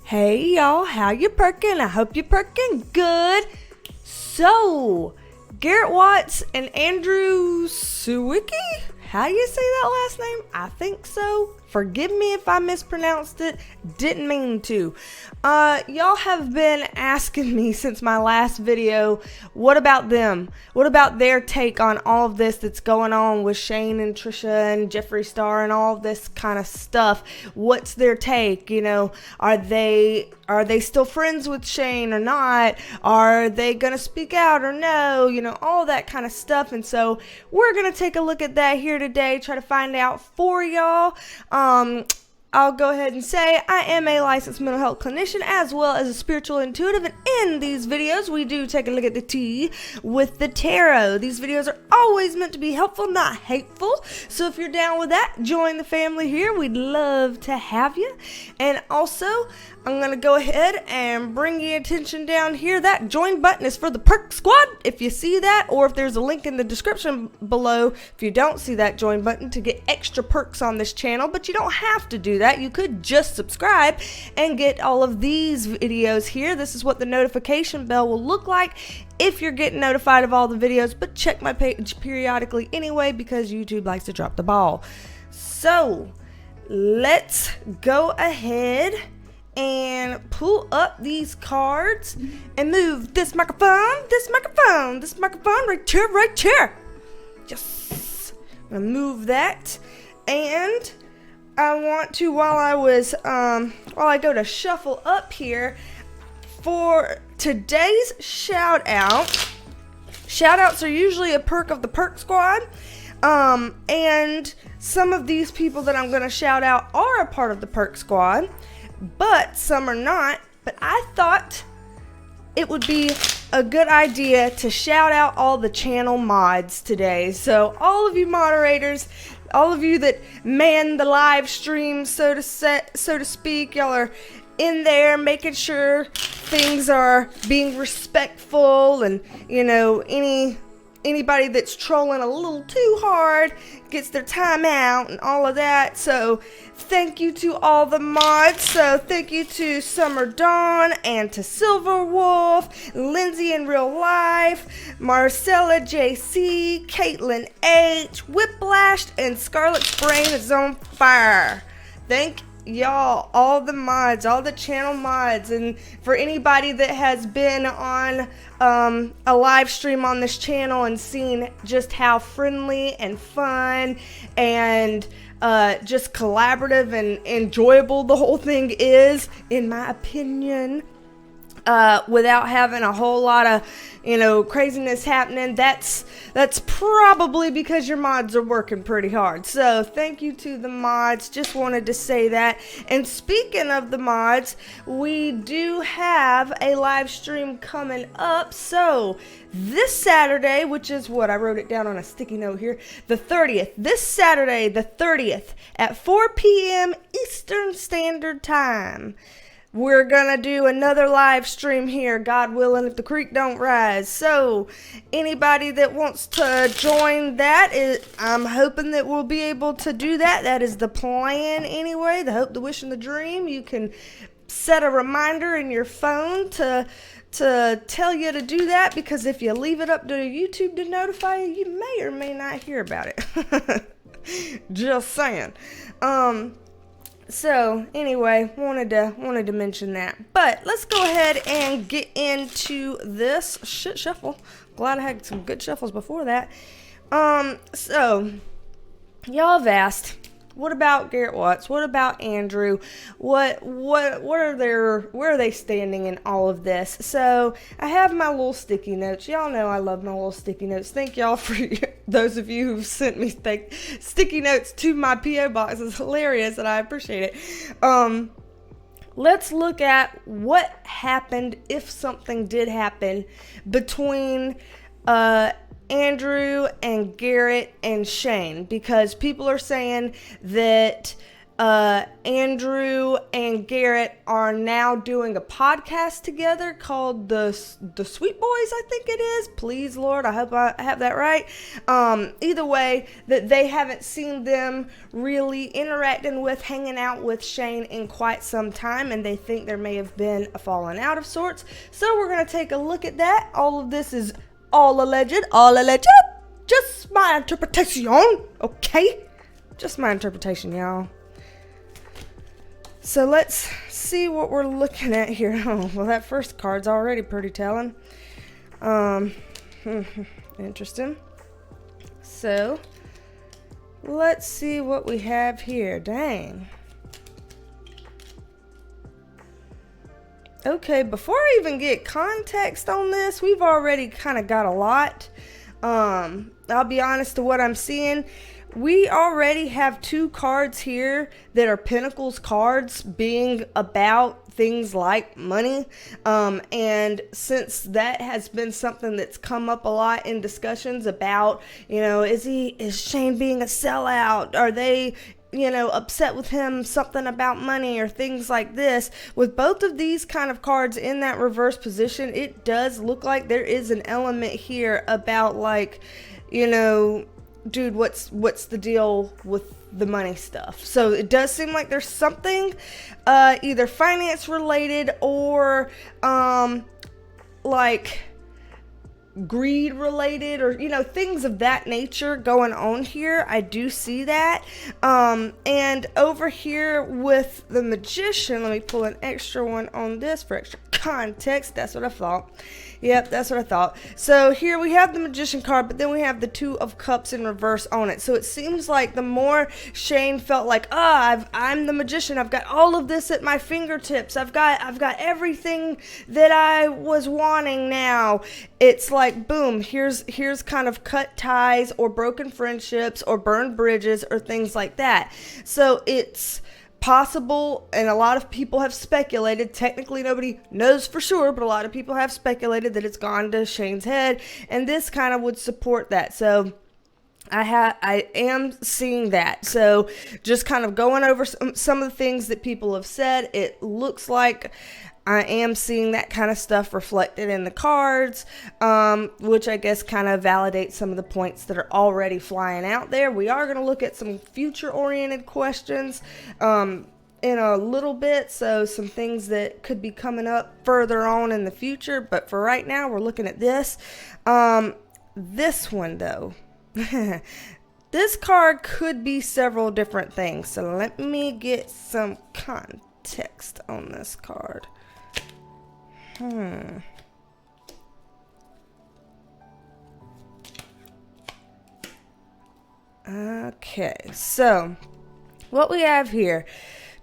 Hey y'all, how you perking? I hope you're perking good. So, Garrett Watts and Andrew Siwicki? How you say that last name? I think so. Forgive me if I mispronounced it. Didn't mean to. Y'all have been asking me since my last video, what about them? What about their take on all of this that's going on with Shane and Trisha and Jeffree Star and all of this kind of stuff? What's their take? You know, are they still friends with Shane or not? Are they gonna speak out or no? You know, all that kind of stuff. And so we're gonna take a look at that here today, try to find out for y'all. I'll go ahead and say I am a licensed mental health clinician as well as a spiritual intuitive, and in these videos we do take a look at the tea with the tarot. These videos are always meant to be helpful, not hateful, so if you're down with that, join the family here. We'd love to have you. And also, I'm going to go ahead and bring your attention down here. That join button is for the Perk Squad, if you see that, or if there's a link in the description below if you don't see that join button, to get extra perks on this channel. But you don't have to do that. You could just subscribe and get all of these videos here. This is what the notification bell will look like if you're getting notified of all the videos, but check my page periodically anyway because YouTube likes to drop the ball. So let's go ahead and pull up these cards and move this microphone right here. Just gonna move that, and I want to, while I go to shuffle up here for today's shout out. Shout outs are usually a perk of the Perk Squad. And some of these people that I'm gonna shout out are a part of the Perk Squad, but some are not. But I thought it would be a good idea to shout out all the channel mods today. So all of you moderators, all of you that man the live stream, so to speak, y'all are in there making sure things are being respectful, and you know, anybody that's trolling a little too hard gets their time out and all of that. So thank you to all the mods. So thank you to Summer Dawn and to Silver Wolf, Lindsay in Real Life, Marcella JC, Caitlin H, Whiplashed, and Scarlet's Brain is on fire. Thank y'all, all the mods, all the channel mods. And for anybody that has been on a live stream on this channel and seen just how friendly and fun and just collaborative and enjoyable the whole thing is, in my opinion, without having a whole lot of, you know, craziness happening, that's probably because your mods are working pretty hard. So thank you to the mods. Just wanted to say that. And speaking of the mods, we do have a live stream coming up. So this Saturday, which is what I wrote it down on a sticky note here, the 30th, this Saturday the 30th at 4 p.m. Eastern Standard Time, we're gonna do another live stream here, God willing, if the creek don't rise. So anybody that wants to join that, I'm hoping that we'll be able to do that. That is the plan anyway, the hope, the wish, and the dream. You can set a reminder in your phone to tell you to do that, because if you leave it up to YouTube to notify you, you may or may not hear about it. Just saying. So anyway, wanted to mention that. But let's go ahead and get into this shit shuffle. Glad I had some good shuffles before that. So y'all have asked, what about Garrett Watts? What about Andrew? What are where are they standing in all of this? So I have my little sticky notes. Y'all know I love my little sticky notes. Thank y'all for those of you who've sent me sticky notes to my P.O. box. It's hilarious and I appreciate it. Let's look at what happened, if something did happen, between Andrew and Garrett and Shane, because people are saying that Andrew and Garrett are now doing a podcast together called the Sweet Boys, I think it is. Please, Lord, I hope I have that right. Either way, that they haven't seen them really interacting with, hanging out with Shane in quite some time, and they think there may have been a falling out of sorts. So we're going to take a look at that. All of this is all alleged. Just my interpretation, okay? Just my interpretation, y'all. So let's see what we're looking at here. Oh, well, that first card's already pretty telling. Interesting. So let's see what we have here. Dang. Okay, before I even get context on this, we've already kind of got a lot. I'll be honest to what I'm seeing. We already have 2 cards here that are Pentacles cards being about things like money. And since that has been something that's come up a lot in discussions about, is Shane being a sellout? Are they, upset with him, something about money or things like this? With both of these kind of cards in that reverse position, it does look like there is an element here about like, dude, what's the deal with the money stuff? So it does seem like there's something either finance related or like greed related or things of that nature going on here. I do see that. And over here with the Magician, let me pull an extra one on this for extra context. That's what I thought. Yep, that's what I thought. So here we have the Magician card, but then we have the 2 of Cups in reverse on it. So it seems like the more Shane felt like, I'm the Magician. I've got all of this at my fingertips. I've got everything that I was wanting now. It's like, boom, here's kind of cut ties or broken friendships or burned bridges or things like that. So it's possible, and a lot of people have speculated, technically nobody knows for sure, but a lot of people have speculated that it's gone to Shane's head, and this kind of would support that. So I am seeing that. So just kind of going over some of the things that people have said, it looks like I am seeing that kind of stuff reflected in the cards, which I guess kind of validates some of the points that are already flying out there. We are going to look at some future-oriented questions in a little bit, so some things that could be coming up further on in the future. But for right now, we're looking at this. This one, though. This card could be several different things, so let me get some context on this card. Okay, so what we have here,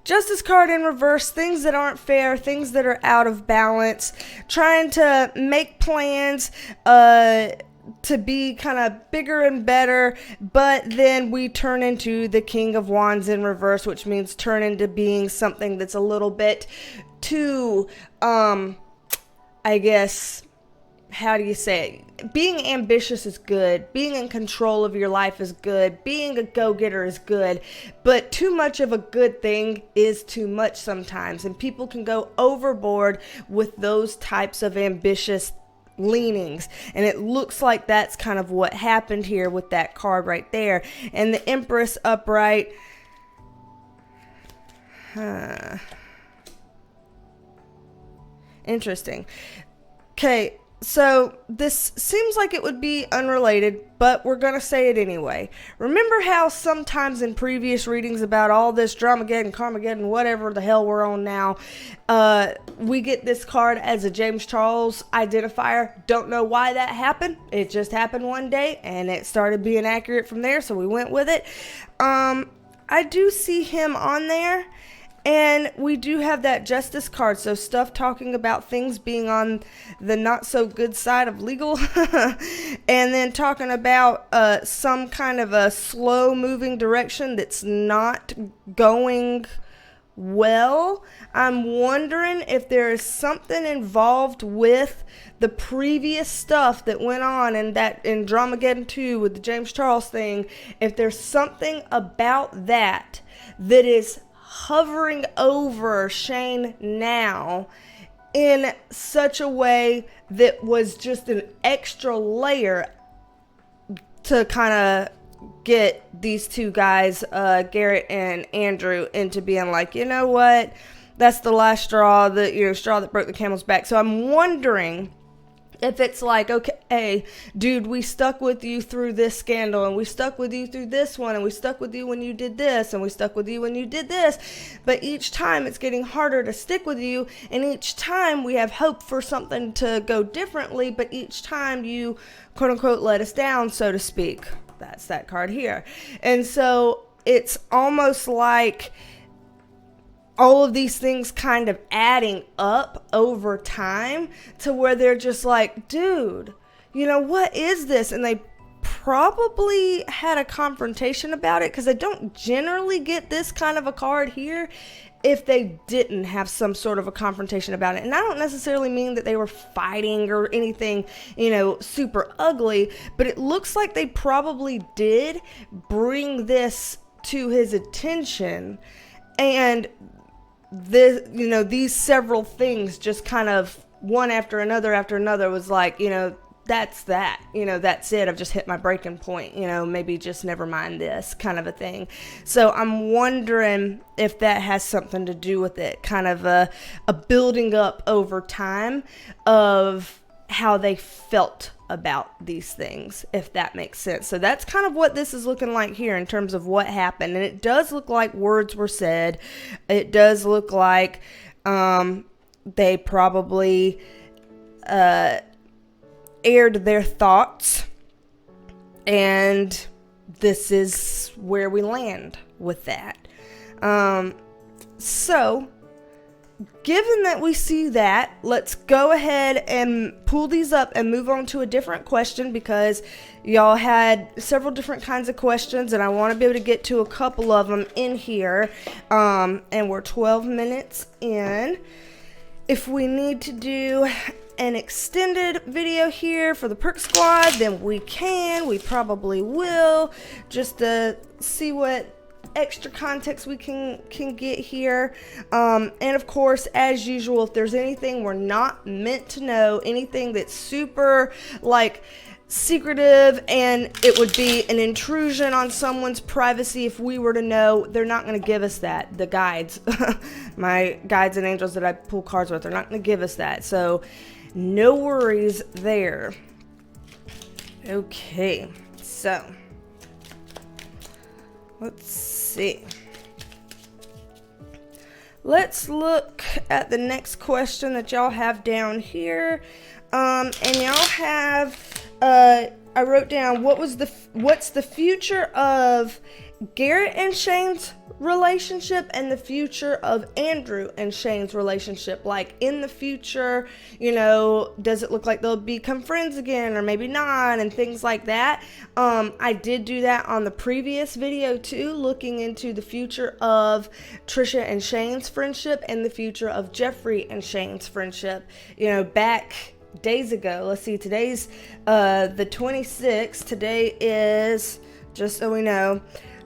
Justice card in reverse, things that aren't fair, things that are out of balance, trying to make plans to be kind of bigger and better, but then we turn into the King of Wands in reverse, which means turn into being something that's a little bit too, I guess, how do you say it? Being ambitious is good. Being in control of your life is good. Being a go-getter is good. But too much of a good thing is too much sometimes. And people can go overboard with those types of ambitious leanings. And it looks like that's kind of what happened here with that card right there. And the Empress upright. Interesting. Okay, so this seems like it would be unrelated, but we're going to say it anyway. Remember how sometimes in previous readings about all this Dramageddon, Carmageddon, whatever the hell we're on now, we get this card as a James Charles identifier. Don't know why that happened. It just happened one day, and it started being accurate from there, so we went with it. I do see him on there. And we do have that Justice card, so stuff talking about things being on the not so good side of legal, and then talking about some kind of a slow moving direction that's not going well. I'm wondering if there is something involved with the previous stuff that went on in Dramageddon 2 with the James Charles thing. If there's something about that is hovering over Shane now in such a way that was just an extra layer to kind of get these two guys, Garrett and Andrew, into being like, you know what, that's the last straw that broke the camel's back. So I'm wondering if it's like, okay, dude, we stuck with you through this scandal, and we stuck with you through this one, and we stuck with you when you did this, and we stuck with you when you did this, but each time it's getting harder to stick with you, and each time we have hope for something to go differently, but each time you, quote unquote, let us down, so to speak. That's that card here. And so it's almost like all of these things kind of adding up over time to where they're just like, dude, you know, what is this? And they probably had a confrontation about it, because I don't generally get this kind of a card here if they didn't have some sort of a confrontation about it. And I don't necessarily mean that they were fighting or anything, you know, super ugly, but it looks like they probably did bring this to his attention, and this, you know, these several things just kind of one after another was like, you know, that's that, you know, that's it. I've just hit my breaking point, you know, maybe just never mind this kind of a thing. So I'm wondering if that has something to do with it, kind of a building up over time of how they felt about these things, if that makes sense. So that's kind of what this is looking like here in terms of what happened. And it does look like words were said. It does look like they probably aired their thoughts, and this is where we land with that. So given that we see that, let's go ahead and pull these up and move on to a different question, because y'all had several different kinds of questions, and I want to be able to get to a couple of them in here. And we're 12 minutes in. If we need to do an extended video here for the Perk Squad, then we probably will, just to see what extra context we can get here. And of course, as usual, if there's anything we're not meant to know, anything that's super like secretive and it would be an intrusion on someone's privacy if we were to know, they're not going to give us that. The guides, my guides and angels that I pull cards with, they're not going to give us that. So no worries there. Okay, so let's see. Let's look at the next question that y'all have down here. And y'all have, I wrote down, what's the future of Garrett and Shane's relationship and the future of Andrew and Shane's relationship. Like in the future, you know, does it look like they'll become friends again or maybe not, and things like that. I did do that on the previous video too, looking into the future of Trisha and Shane's friendship and the future of Jeffrey and Shane's friendship, you know, back days ago. Let's see, today's the 26th. Today is, just so we know,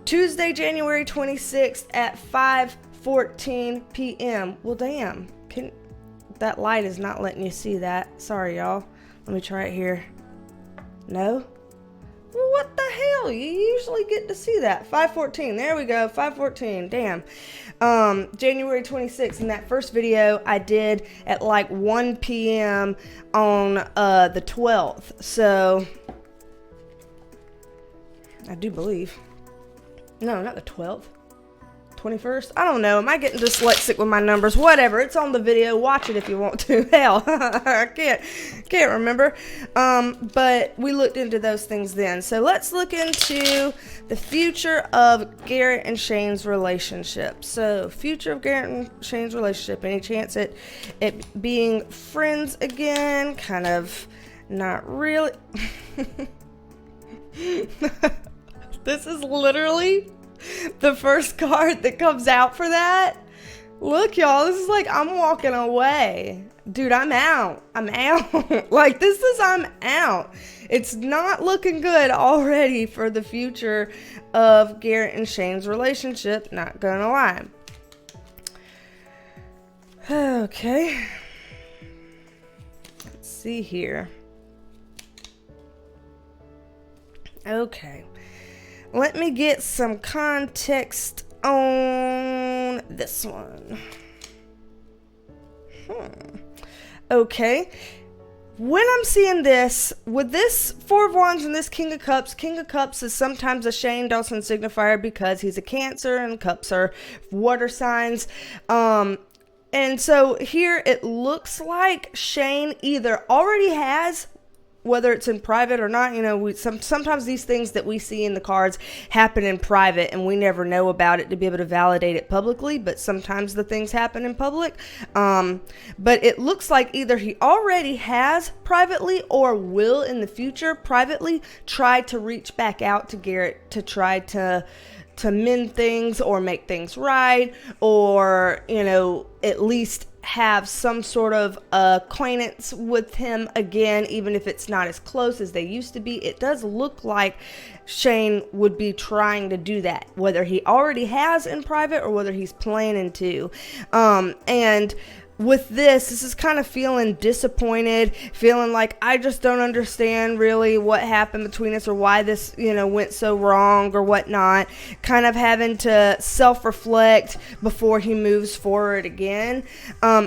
Tuesday, January 26th at 5:14 p.m. Well, damn. That light is not letting you see that. Sorry, y'all. Let me try it here. No? Well, what the hell? You usually get to see that. 5:14. There we go. 5:14. Damn. January 26th. In that first video I did at like 1 p.m. on the 12th. So, I do believe. No, not the 12th. 21st? I don't know. Am I getting dyslexic with my numbers? Whatever. It's on the video. Watch it if you want to. Hell, I can't remember. But we looked into those things then. So let's look into the future of Garrett and Shane's relationship. So, future of Garrett and Shane's relationship. Any chance at it being friends again? Kind of not really. This is literally the first card that comes out for that. Look, y'all, this is like I'm walking away. Dude, I'm out. I'm out. Like, this is I'm out. It's not looking good already for the future of Garrett and Shane's relationship, not gonna lie. Okay. Let's see here. Okay. Let me get some context on this one. Okay. When I'm seeing this, with this Four of Wands and this King of Cups is sometimes a Shane Dawson signifier because he's a Cancer and cups are water signs. And so here it looks like Shane either already has, whether it's in private or not, you know, sometimes these things that we see in the cards happen in private and we never know about it to be able to validate it publicly, but sometimes the things happen in public. But it looks like either he already has privately or will in the future privately try to reach back out to Garrett to try to mend things or make things right, or, you know, at least have some sort of acquaintance with him again, even if it's not as close as they used to be. It does look like Shane would be trying to do that, whether he already has in private or whether he's planning to. And with this is kind of feeling disappointed, feeling like I just don't understand really what happened between us or why this, you know, went so wrong or whatnot. Kind of having to self-reflect before he moves forward again.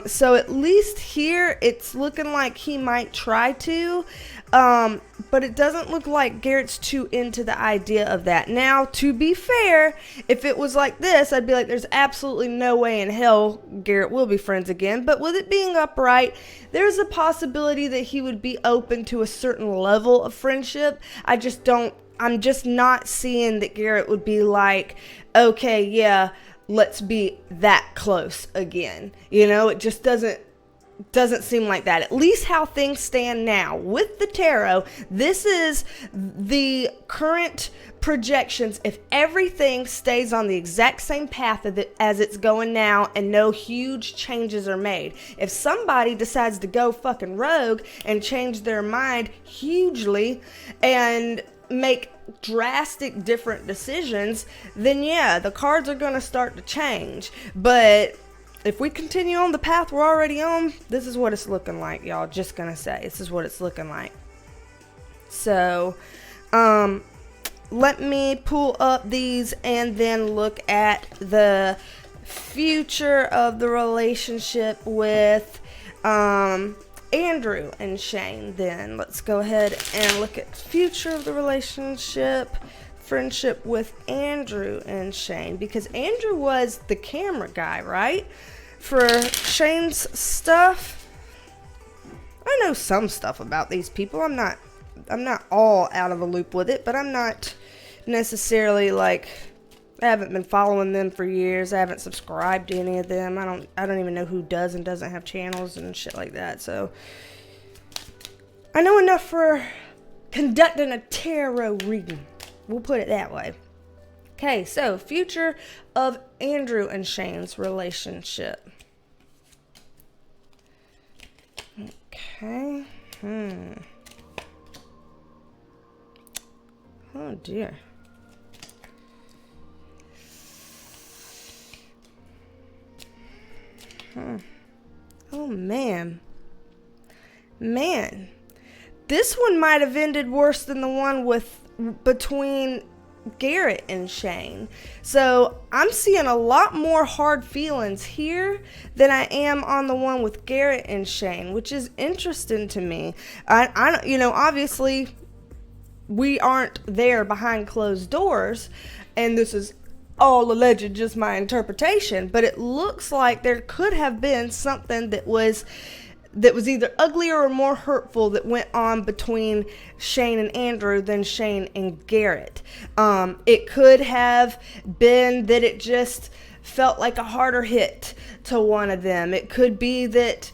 So at least here it's looking like he might try to. But it doesn't look like Garrett's too into the idea of that. Now, to be fair, if it was like this, I'd be like, there's absolutely no way in hell Garrett will be friends again. But with it being upright, there's a possibility that he would be open to a certain level of friendship. I'm just not seeing that Garrett would be like, okay, yeah, let's be that close again. You know, it just doesn't seem like that. At least how things stand now with the tarot, this is the current projections. If everything stays on the exact same path as it's going now and no huge changes are made, if somebody decides to go fucking rogue and change their mind hugely and make drastic different decisions, then yeah, the cards are going to start to change. But if we continue on the path we're already on, this is what it's looking like, y'all. Just gonna say, this is what it's looking like. So, let me pull up these and then look at the future of the relationship with Andrew and Shane. Then let's go ahead and look at the future of the relationship, friendship with Andrew and Shane, because Andrew was the camera guy, right, for Shane's stuff. I know some stuff about these people. I'm not all out of the loop with it, but I'm not necessarily like, I haven't been following them for years. I haven't subscribed to any of them. I don't even know who does and doesn't have channels and shit like that. So I know enough for conducting a tarot reading. We'll put it that way. Okay, so future of Andrew and Shane's relationship. Okay. Oh dear. Oh man. This one might have ended worse than the one between Garrett and Shane. So I'm seeing a lot more hard feelings here than I am on the one with Garrett and Shane, which is interesting to me. I you know, obviously we aren't there behind closed doors, and this is all alleged, just my interpretation, but it looks like there could have been something that was either uglier or more hurtful that went on between Shane and Andrew than Shane and Garrett. It could have been that it just felt like a harder hit to one of them. It could be that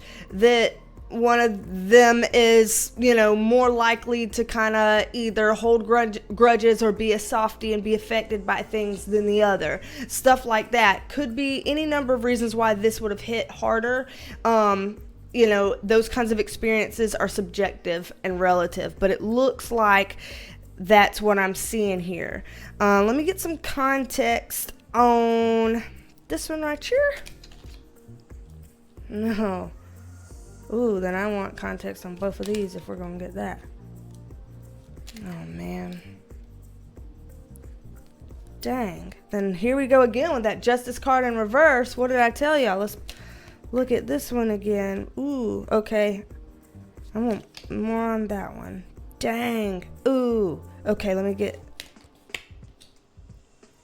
one of them is, more likely to kind of either hold grudges or be a softie and be affected by things than the other. Stuff like that. Could be any number of reasons why this would have hit harder. Those kinds of experiences are subjective and relative, but it looks like that's what I'm seeing here. Let me get some context on this one right here. No. Ooh, then I want context on both of these if we're going to get that. Oh, man. Dang. Then here we go again with that Justice card in reverse. What did I tell y'all? Let's look at this one again. Ooh, okay. I want more on that one. Dang. Ooh. Okay, let me get...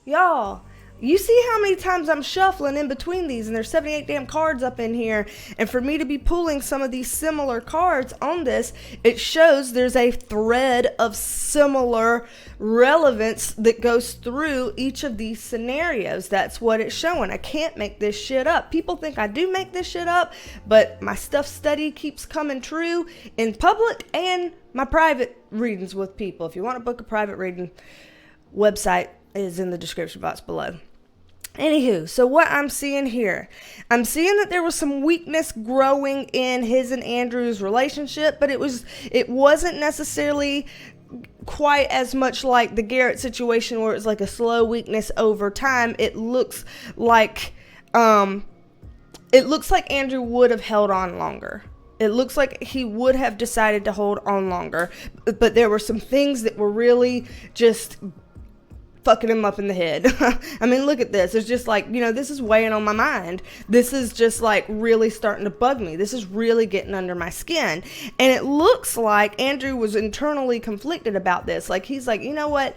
Y'all... You see how many times I'm shuffling in between these, and there's 78 damn cards up in here, and for me to be pulling some of these similar cards on this, it shows there's a thread of similar relevance that goes through each of these scenarios. That's what it's showing. I can't make this shit up. People think I do make this shit up, but my stuff study keeps coming true in public and my private readings with people. If you want to book a private reading, website is in the description box below. Anywho, so what I'm seeing here, I'm seeing that there was some weakness growing in his and Andrew's relationship, but it wasn't necessarily quite as much like the Garrett situation where it's like a slow weakness over time. It looks like Andrew would have held on longer. It looks like he would have decided to hold on longer, but there were some things that were really just fucking him up in the head. I mean, look at this. It's just like, this is weighing on my mind. This is just like really starting to bug me. This is really getting under my skin. And it looks like Andrew was internally conflicted about this. Like, he's like, you know what?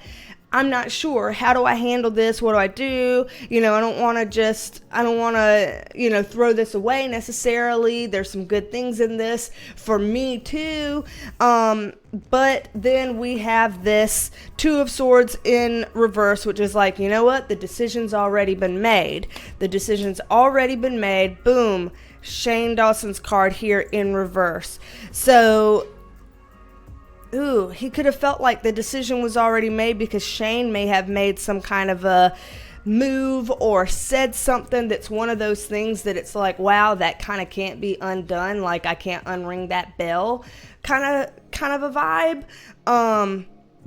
I'm not sure. How do I handle this? What do I do? I don't want to, throw this away necessarily. There's some good things in this for me too. But then we have this Two of Swords in reverse, which is like, you know what? The decision's already been made. The decision's already been made. Boom. Shane Dawson's card here in reverse. So, ooh, he could have felt like the decision was already made because Shane may have made some kind of a move or said something that's one of those things that it's like, wow, that kind of can't be undone. Like, I can't unring that bell kind of a vibe.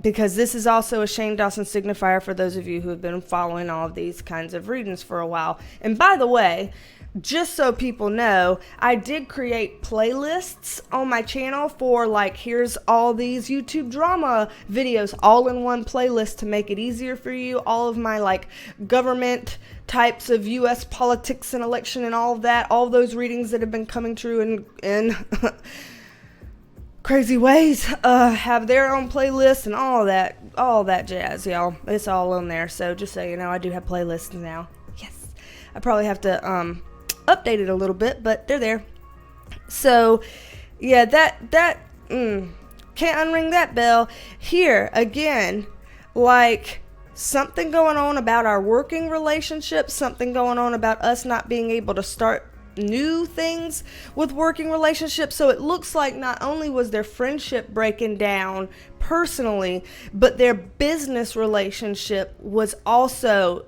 Because this is also a Shane Dawson signifier for those of you who have been following all of these kinds of readings for a while. And by the way, just so people know, I did create playlists on my channel for like, here's all these YouTube drama videos all in one playlist to make it easier for you. All of my like government types of US politics and election and all of that, all those readings that have been coming true in crazy ways, have their own playlists and all that jazz, y'all. It's all on there. So just so you know, I do have playlists now. Yes. I probably have to, update it a little bit, but they're there. So yeah, that can't unring that bell. Here again, like something going on about our working relationship, something going on about us not being able to start new things with working relationships. So it looks like not only was their friendship breaking down personally, but their business relationship was also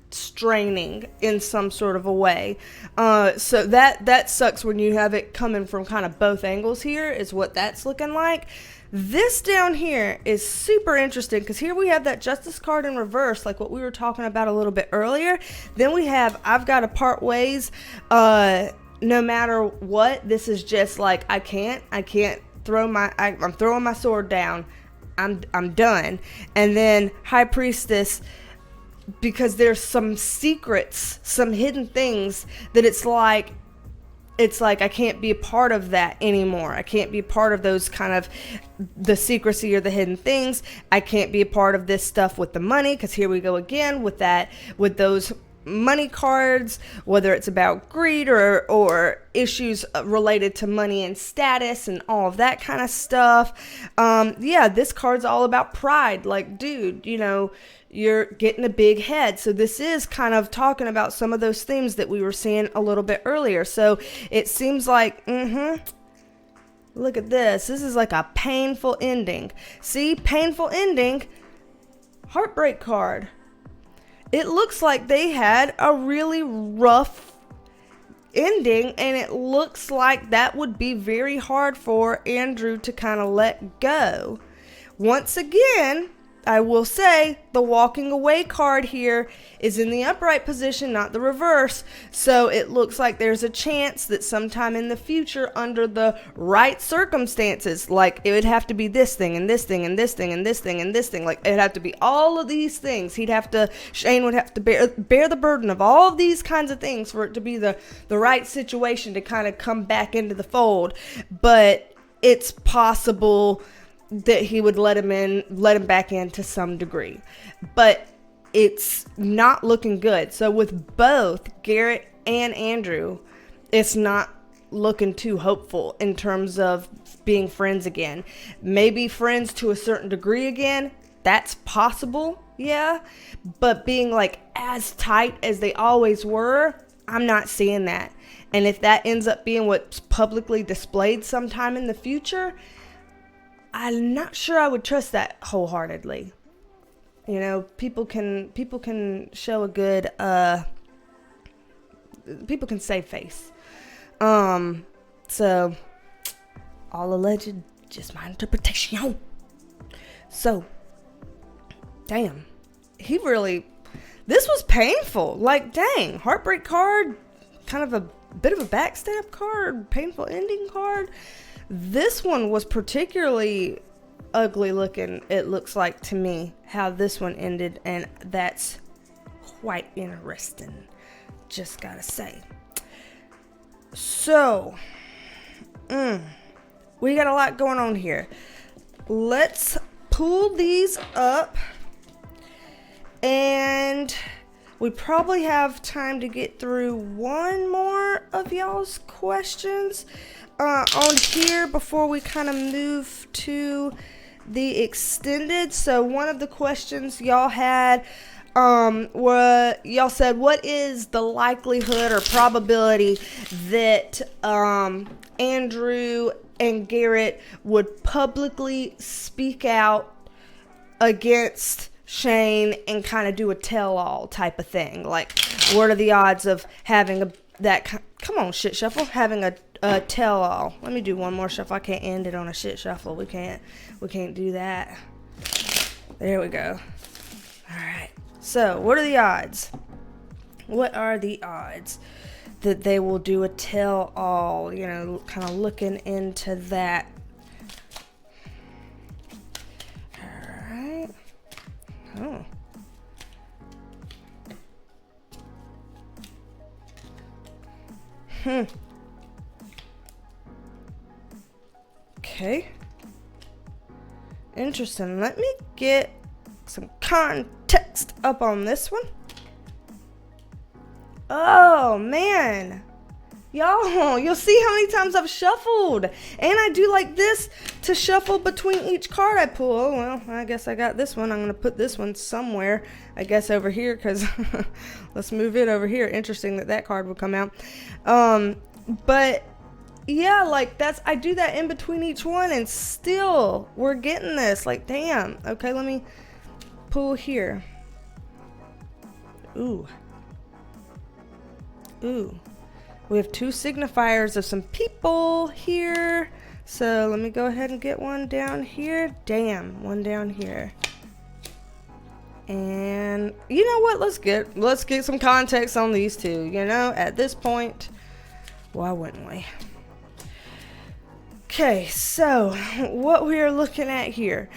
straining in some sort of a way. So that sucks when you have it coming from kind of both angles. Here is what that's looking like. This down here is super interesting because here we have that Justice card in reverse, like what we were talking about a little bit earlier. Then we have, I've got to part ways, no matter what. This is just like, I can't throw I'm throwing my sword down. I'm done. And then High Priestess, because there's some secrets, some hidden things that it's like I can't be a part of that anymore. I can't be a part of those kind of the secrecy or the hidden things. I can't be a part of this stuff with the money, because here we go again with those money cards, whether it's about greed or issues related to money and status and all of that kind of stuff. Yeah, this card's all about pride. Like, dude, you're getting a big head. So this is kind of talking about some of those themes that we were seeing a little bit earlier. So it seems like, Look at this. This is like a painful ending. See, painful ending, heartbreak card. It looks like they had a really rough ending, and it looks like that would be very hard for Andrew to kind of let go. Once again, I will say the walking away card here is in the upright position, not the reverse. So it looks like there's a chance that sometime in the future, under the right circumstances, like it would have to be this thing and this thing and this thing and this thing and this thing, like it'd have to be all of these things. Shane would have to bear the burden of all of these kinds of things for it to be the right situation to kind of come back into the fold. But it's possible that he would let him back in to some degree, but it's not looking good. So with both Garrett and Andrew, it's not looking too hopeful in terms of being friends again. Maybe friends to a certain degree again, that's possible, yeah, but being like as tight as they always were, I'm not seeing that. And if that ends up being what's publicly displayed sometime in the future, I'm not sure I would trust that wholeheartedly. You know, people can show a good, people can save face. So, all alleged, just my interpretation. So, damn, this was painful. Like, dang, heartbreak card, kind of a bit of a backstab card, painful ending card. This one was particularly ugly looking, it looks like to me, how this one ended, and that's quite interesting, just gotta say. So, we got a lot going on here. Let's pull these up, and we probably have time to get through one more of y'all's questions on here before we kind of move to the extended. So one of the questions y'all had, y'all said, what is the likelihood or probability that Andrew and Garrett would publicly speak out against Shane and kind of do a tell-all type of thing? Like, what are the odds of having come on, shit shuffle, having a tell-all? Let me do one more shuffle. I can't end it on a shit shuffle. We can't do that. There we go. All right. So, what are the odds? What are the odds that they will do a tell-all? You know, kind of looking into that. All right. Oh. Okay. Interesting. Let me get some context up on this one. Oh, man. Y'all, you'll see how many times I've shuffled. And I do like this to shuffle between each card I pull. Oh, well, I guess I got this one. I'm going to put this one somewhere, I guess, over here, because let's move it over here. Interesting that card would come out. But yeah, like I do that in between each one, and still we're getting this. Like, damn. Okay, let me pull here. Ooh. We have two signifiers of some people here. So let me go ahead and get one down here. Damn, one down here. And you know what? Let's get some context on these two. You know, at this point, why wouldn't we? Okay, so what we are looking at here.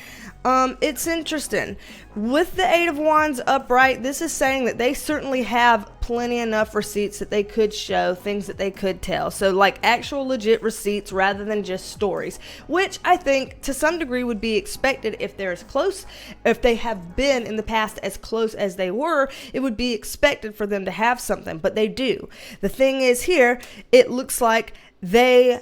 It's interesting. With the Eight of Wands upright, this is saying that they certainly have plenty enough receipts that they could show, things that they could tell. So like actual legit receipts rather than just stories, which I think to some degree would be expected if they're as close, if they have been in the past as close as they were, it would be expected for them to have something, but they do. The thing is here, it looks like they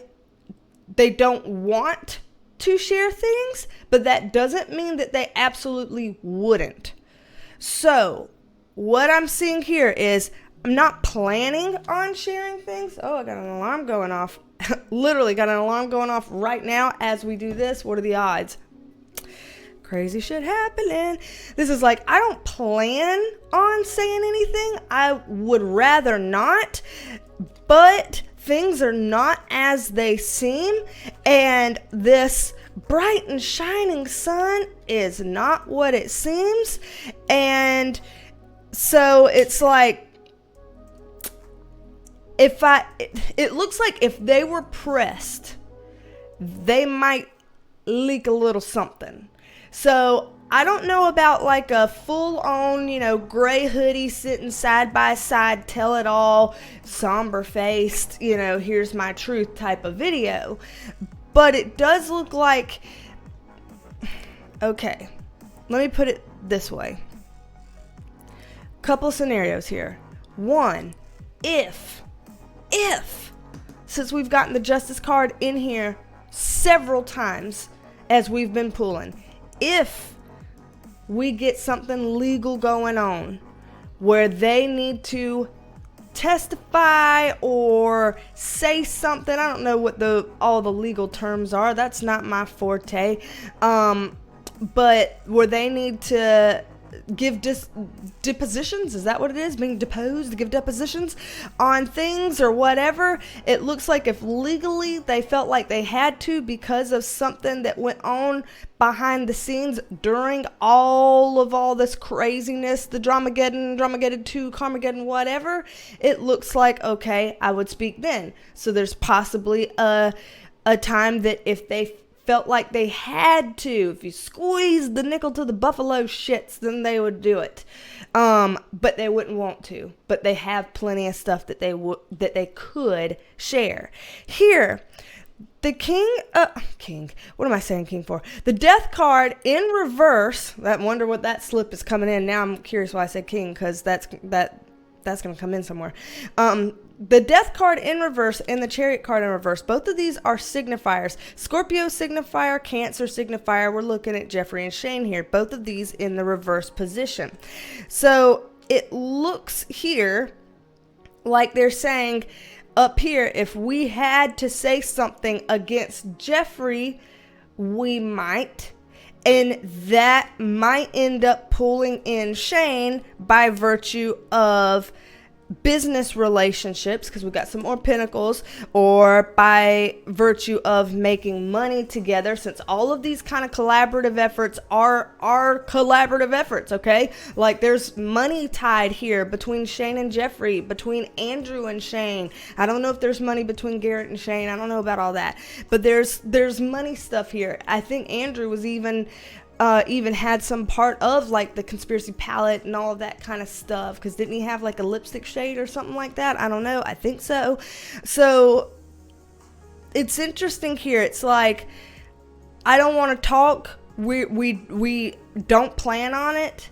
don't want to share things, but that doesn't mean that they absolutely wouldn't. So what I'm seeing here is I'm not planning on sharing things. Oh, I got an alarm going off. Literally got an alarm going off right now as we do this. What are the odds? Crazy shit happening. This is like, I don't plan on saying anything. I would rather not, but things are not as they seem, and this bright and shining sun is not what it seems. And so it's like, it looks like if they were pressed, they might leak a little something. So I don't know about like a full-on, gray hoodie sitting side by side, tell it all, somber-faced, here's my truth type of video. But it does look like, okay, let me put it this way. Couple scenarios here. One, if, since we've gotten the Justice card in here several times as we've been pulling, if we get something legal going on where they need to testify or say something, I don't know what all the legal terms are, that's not my forte, but where they need to give depositions, is that what it is? Being deposed, to give depositions on things or whatever. It looks like if legally they felt like they had to because of something that went on behind the scenes during all this craziness, the Dramageddon 2, Carmageddon, whatever, it looks like, okay, I would speak then. So there's possibly a time that if they felt like they had to, if you squeeze the nickel to the buffalo shits, then they would do it. But they wouldn't want to. But they have plenty of stuff that they could share. Here, the king, what am I saying king for? The death card in reverse. I wonder what that slip is coming in. Now I'm curious why I said king, because that's going to come in somewhere. The death card in reverse and the chariot card in reverse, both of these are signifiers. Scorpio signifier, Cancer signifier. We're looking at Jeffrey and Shane here. Both of these in the reverse position. So it looks here like they're saying up here, if we had to say something against Jeffrey, we might. And that might end up pulling in Shane by virtue of business relationships, because we got some more pentacles, or by virtue of making money together, since all of these kind of collaborative efforts are collaborative efforts, okay? Like there's money tied here between Shane and Jeffrey, between Andrew and Shane. I don't know if there's money between Garrett and Shane. I don't know about all that, but there's money stuff here. I think Andrew was even had some part of like the conspiracy palette and all of that kind of stuff, because didn't he have like a lipstick shade or something like that? I don't know. I think so. So it's interesting here. It's like, I don't want to talk. We don't plan on it,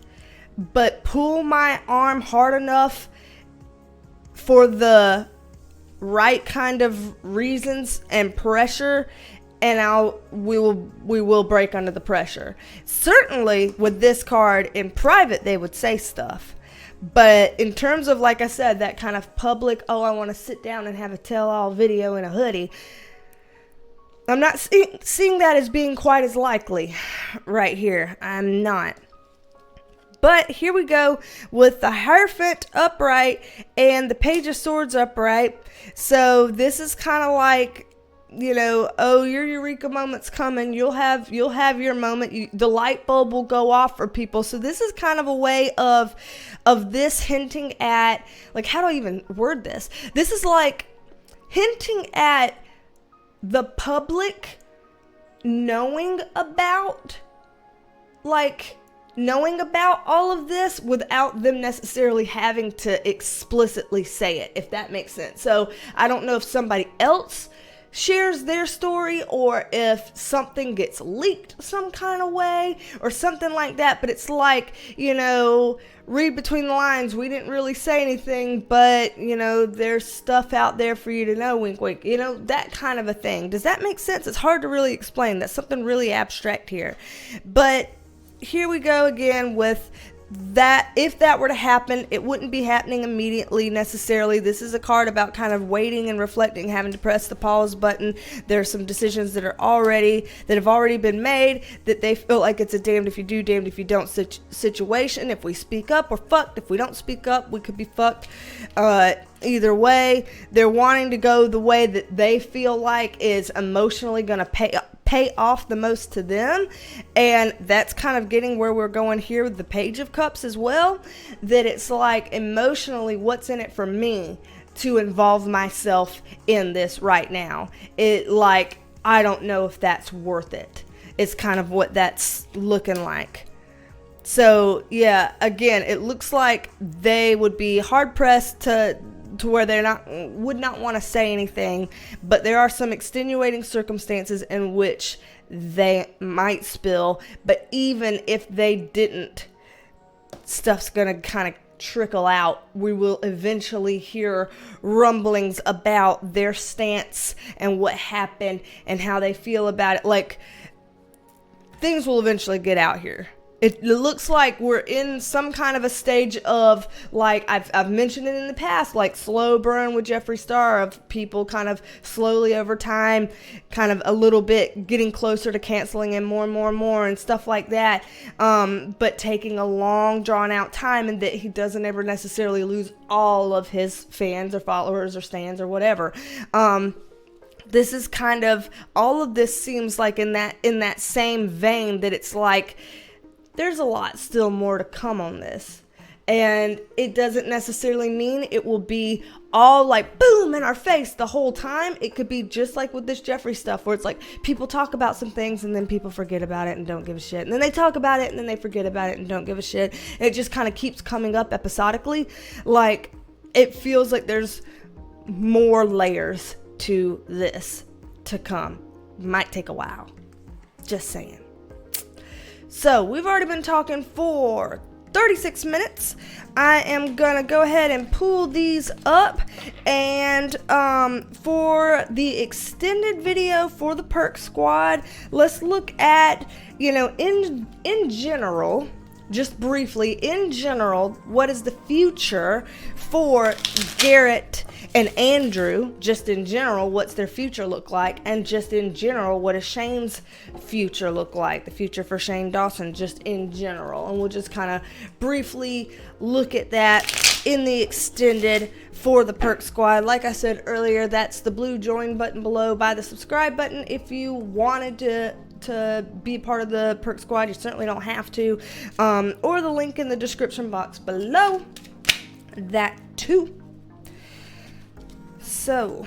but pull my arm hard enough for the right kind of reasons and pressure, and we will break under the pressure. Certainly with this card in private, they would say stuff. But in terms of, like I said, that kind of public, I want to sit down and have a tell-all video in a hoodie, I'm not seeing that as being quite as likely right here. I'm not. But here we go with the Hierophant upright and the Page of Swords upright. So this is kind of like, your eureka moment's coming. You'll have your moment. The light bulb will go off for people. So this is kind of a way of this hinting at, like, how do I even word this? This is like hinting at the public knowing about all of this without them necessarily having to explicitly say it, if that makes sense. So I don't know if somebody else shares their story or if something gets leaked some kind of way or something like that, but it's like, read between the lines. We didn't really say anything, but there's stuff out there for you to know, wink wink, that kind of a thing. Does that make sense? It's hard to really explain. That's something really abstract here. But here we go again with that if that were to happen, it wouldn't be happening immediately necessarily. This is a card about kind of waiting and reflecting, having to press the pause button. There's some decisions that have already been made, that they feel like it's a damned if you do, damned if you don't situation. If we speak up, we're fucked. If we don't speak up, we could be fucked. Either way, they're wanting to go the way that they feel like is emotionally going to pay off the most to them, and that's kind of getting where we're going here with the Page of Cups as well, that it's like emotionally, what's in it for me to involve myself in this right now? It like, I don't know if that's worth it. It's kind of what that's looking like. So yeah, again, it looks like they would be hard pressed to where they would not want to say anything, but there are some extenuating circumstances in which they might spill. But even if they didn't, stuff's gonna kind of trickle out. We will eventually hear rumblings about their stance and what happened and how they feel about it. Like, things will eventually get out here. It looks like we're in some kind of a stage of, like, I've mentioned it in the past, like slow burn with Jeffree Star, of people kind of slowly over time, kind of a little bit getting closer to canceling him more and more and more and stuff like that, but taking a long drawn out time, and that he doesn't ever necessarily lose all of his fans or followers or stans or whatever. This is kind of, all of this seems like in that same vein, that it's like, there's a lot still more to come on this. And it doesn't necessarily mean it will be all like boom in our face the whole time. It could be just like with this Jeffree stuff, where it's like people talk about some things and then people forget about it and don't give a shit. And then they talk about it and then they forget about it and don't give a shit. And it just kind of keeps coming up episodically. Like, it feels like there's more layers to this to come. Might take a while. Just saying. So, we've already been talking for 36 minutes. I am gonna go ahead and pull these up, and for the extended video for the Perk Squad, let's look at, in general, just briefly, in general, what is the future for Garrett and Andrew? Just in general, what's their future look like? And just in general, what does Shane's future look like? The future for Shane Dawson, just in general. And we'll just kind of briefly look at that in the extended for the Perk Squad. Like I said earlier, that's the blue join button below by the subscribe button. If you wanted to be part of the Perk Squad, you certainly don't have to, or the link in the description box below, that too. So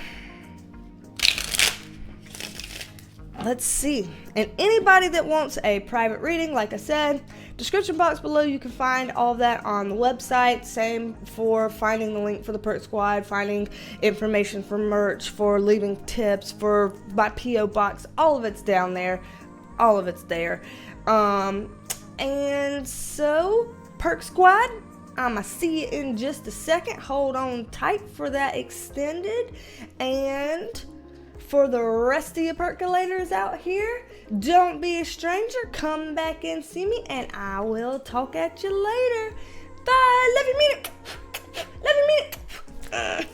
let's see. And anybody that wants a private reading, like I said, description box below, you can find all of that on the website. Same for finding the link for the Perk Squad, finding information for merch, for leaving tips, for my P.O. box. All of it's down there. All of it's there. And so, Perk Squad, I'ma see you in just a second. Hold on tight for that extended. And for the rest of you percolators out here, don't be a stranger. Come back and see me, and I will talk at you later. Bye. Love you, mean it. Love you, mean it.